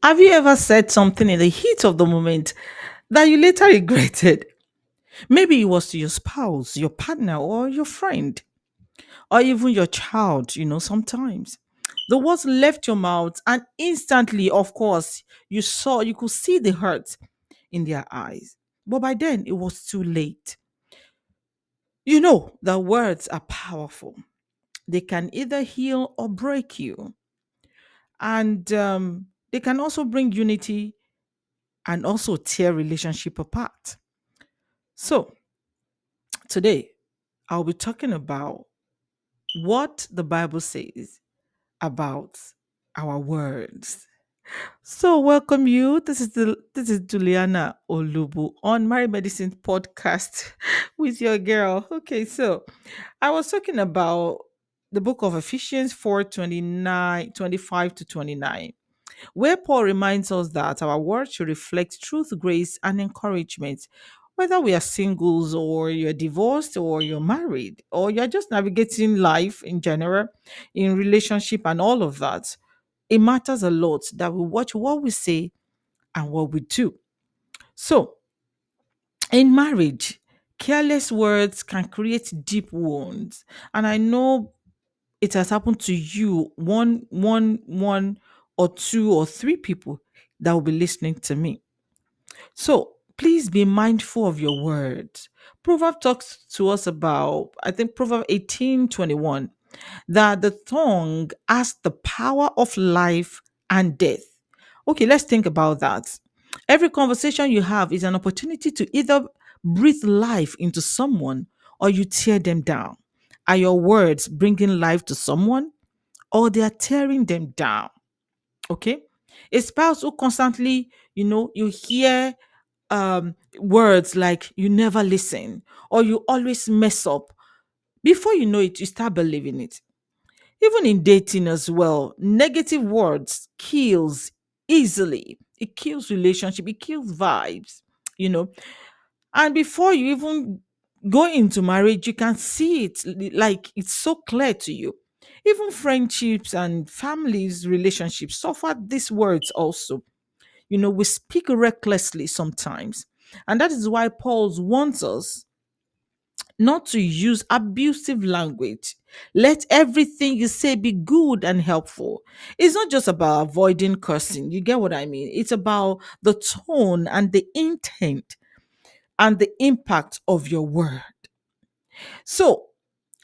Have you ever said something in the heat of the moment that you later regretted? Maybe it was to your spouse, your partner, or your friend, or even your child, sometimes. The words left your mouth, and instantly, of course, you could see the hurt in their eyes. But by then, it was too late. You know that words are powerful. They can either heal or break you. And they can also bring unity and also tear relationship apart. So, today, I'll be talking about what the Bible says about our words. So, welcome you. This is Juliana Olubu on My Medicine podcast with your girl. Okay, so I was talking about the book of Ephesians 4:29, 25 to 29, where Paul reminds us that our words should reflect truth, grace, and encouragement. Whether we are singles or you're divorced or you're married or you're just navigating life in general, in relationship and all of that, it matters a lot that we watch what we say and what we do. So, in marriage, careless words can create deep wounds. And I know it has happened to you, one or two or three people that will be listening to me. So please be mindful of your words. Proverb talks to us about, I think Proverb 18:21, that the tongue has the power of life and death. Okay, let's think about that. Every conversation you have is an opportunity to either breathe life into someone or you tear them down. Are your words bringing life to someone or they are tearing them down? Okay. A spouse who constantly, you hear words like you never listen or you always mess up. Before you know it, you start believing it. Even in dating as well, negative words kills easily. It kills relationship, it kills vibes, you know. And before you even go into marriage, you can see it like it's so clear to you. Even friendships and families relationships suffer these words also. We speak recklessly sometimes. And that is why Paul wants us not to use abusive language. Let everything you say be good and helpful. It's not just about avoiding cursing. You get what I mean? It's about the tone and the intent and the impact of your word. So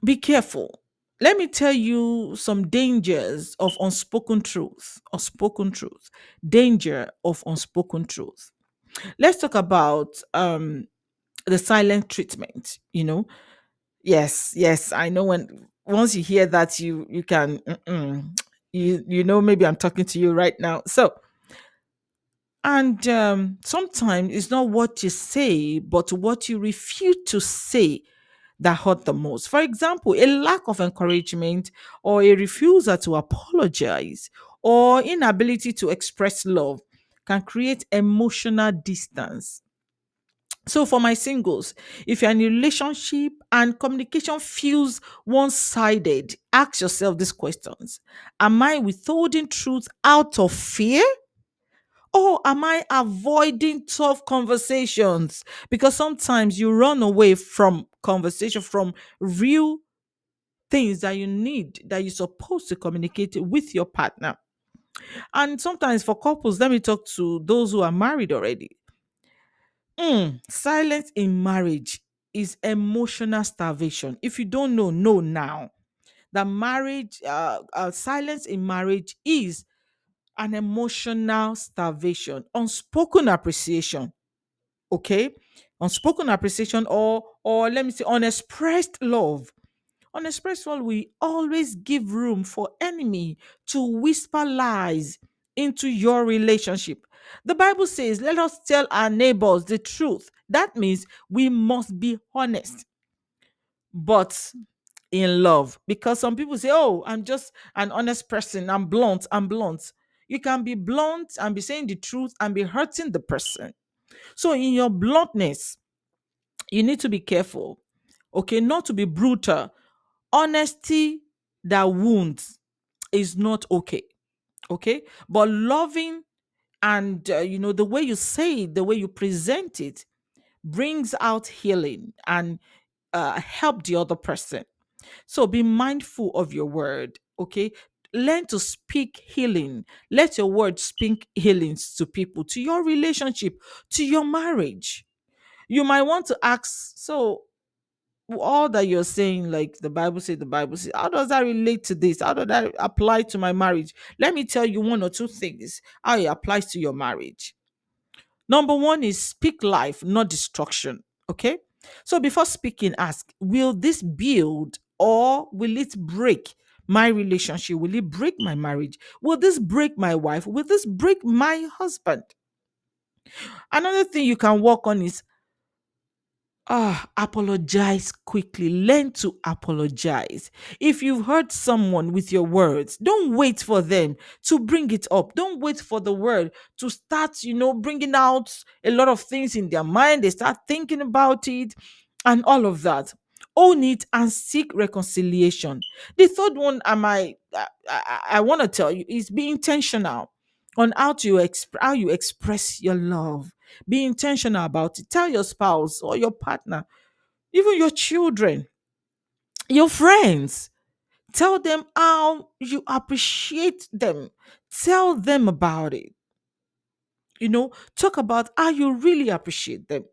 be careful. Let me tell you some dangers of unspoken truth. Unspoken truth. Danger of unspoken truth. Let's talk about the silent treatment. Yes, yes, I know when once you hear that you can you know maybe I'm talking to you right now. So, and sometimes it's not what you say but what you refuse to say that hurt the most. For example, a lack of encouragement or a refusal to apologize or inability to express love can create emotional distance. So for my singles, if you're in a relationship and communication feels one-sided, ask yourself these questions. Am I withholding truth out of fear? Or am I avoiding tough conversations? Because sometimes you run away from conversation, from real things that you need, that you're supposed to communicate with your partner. And sometimes for couples, let me talk to those who are married already. Silence in marriage is emotional starvation. If you don't know now that marriage, silence in marriage is an emotional starvation, unspoken appreciation. Okay, unspoken appreciation, or let me say, unexpressed love. Unexpressed love will always give room for enemy to whisper lies into your relationship. The Bible says, let us tell our neighbors the truth. That means we must be honest, but in love. Because some people say, oh, I'm just an honest person. I'm blunt. I'm blunt. You can be blunt and be saying the truth and be hurting the person. So, in your bluntness, you need to be careful, okay, not to be brutal. Honesty that wounds is not okay, okay, but loving And the way you say it, the way you present it, brings out healing and help the other person. So be mindful of your word, okay? Learn to speak healing. Let your word speak healings to people, to your relationship, to your marriage. You might want to ask, so all that you're saying, like the Bible says, how does that relate to this? How does that apply to my marriage? Let me tell you one or two things how it applies to your marriage. Number one is speak life, not destruction. Okay. So before speaking, ask, will this build or will it break my relationship? Will it break my marriage? Will this break my wife? Will this break my husband? Another thing you can work on is apologize quickly. Learn to apologize. If you've hurt someone with your words, don't wait for them to bring it up. Don't wait for the word to start, bringing out a lot of things in their mind. They start thinking about it and all of that. Own it and seek reconciliation. The third one, I want to tell you, is be intentional on how you express your love. Be intentional about it. Tell your spouse or your partner, even your children, your friends. Tell them how you appreciate them. Tell them about it. Talk about how you really appreciate them.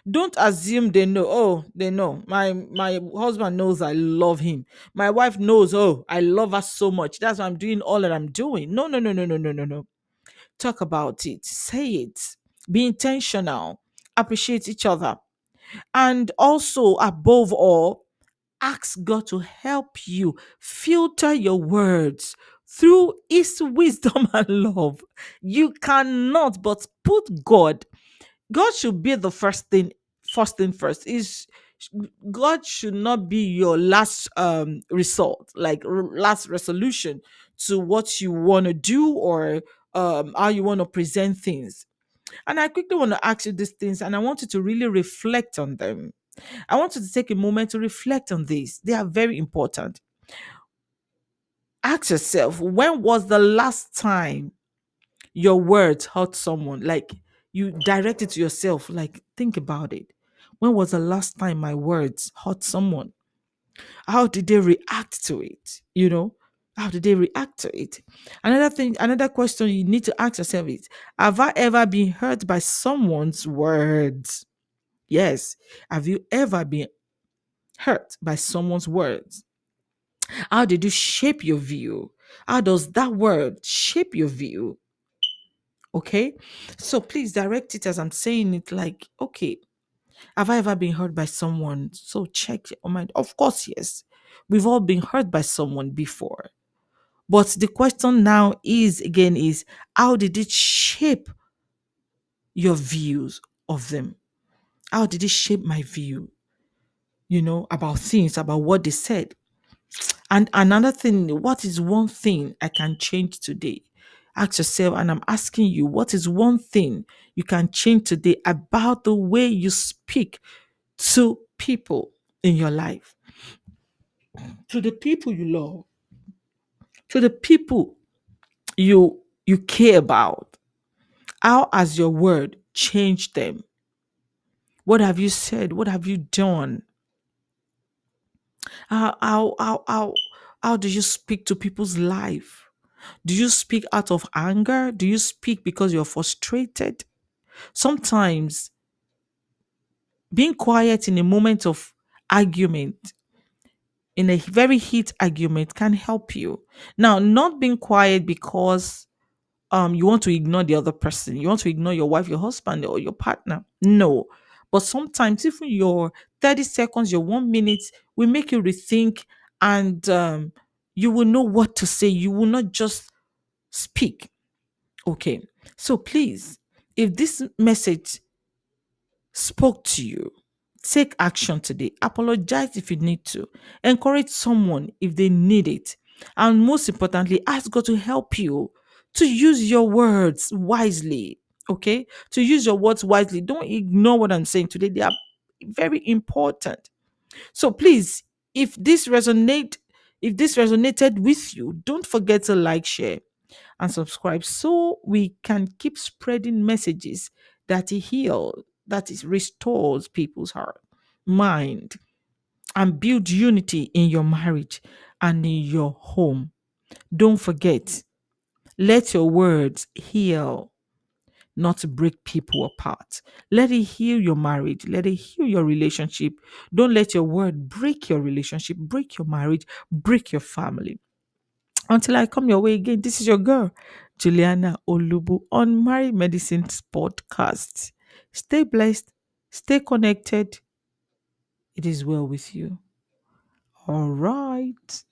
Don't assume they know. Oh, they know. My husband knows I love him. My wife knows, oh, I love her so much. That's why I'm doing all that I'm doing. No, no, no, no, no, no, no, no. Talk about it. Say it. Be intentional. Appreciate each other. And also, above all, ask God to help you filter your words through His wisdom and love. You cannot but put God. God should be the first thing first. Is God should not be your last result, like last resolution to what you want to do or how you want to present things. And I quickly want to ask you these things, and I want you to really reflect on them. I want you to take a moment to reflect on these. They are very important. Ask yourself, when was the last time your words hurt someone? Like you direct it to yourself, like think about it. When was the last time my words hurt someone? How did they react to it? How did they react to it? Another thing, another question you need to ask yourself is, have I ever been hurt by someone's words? Yes. Have you ever been hurt by someone's words? How did you shape your view? How does that word shape your view? Okay. So please direct it as I'm saying it, like, okay, have I ever been hurt by someone? So check your mind. Of course, yes. We've all been hurt by someone before. But the question now is again is, how did it shape your views of them? How did it shape my view, about things, about what they said? And another thing, what is one thing I can change today? Ask yourself, and I'm asking you, what is one thing you can change today about the way you speak to people in your life, to the people you love, to the people you care about? How has your word changed them? What have you said? What have you done? How do you speak to people's life? Do you speak out of anger? Do you speak because you're frustrated? Sometimes being quiet in a moment of argument, in a very heat argument, can help you. Now, not being quiet because you want to ignore the other person, you want to ignore your wife, your husband, or your partner. No. But sometimes even your 30 seconds, your 1 minute will make you rethink, and you will know what to say. You will not just speak. Okay. So please, if this message spoke to you, take action today. Apologize if you need to. Encourage someone if they need it. And most importantly, ask God to help you to use your words wisely. Okay? To use your words wisely. Don't ignore what I'm saying today. They are very important. So please, if this resonated with you, don't forget to like, share, and subscribe so we can keep spreading messages that heal, that is restores people's heart, mind, and build unity in your marriage and in your home. Don't forget, let your words heal, not break people apart. Let it heal your marriage. Let it heal your relationship. Don't let your word break your relationship, break your marriage, break your family. Until I come your way again, this is your girl, Juliana Olubu, on Married Medicine's podcast. Stay blessed, stay connected. It is well with you. All right.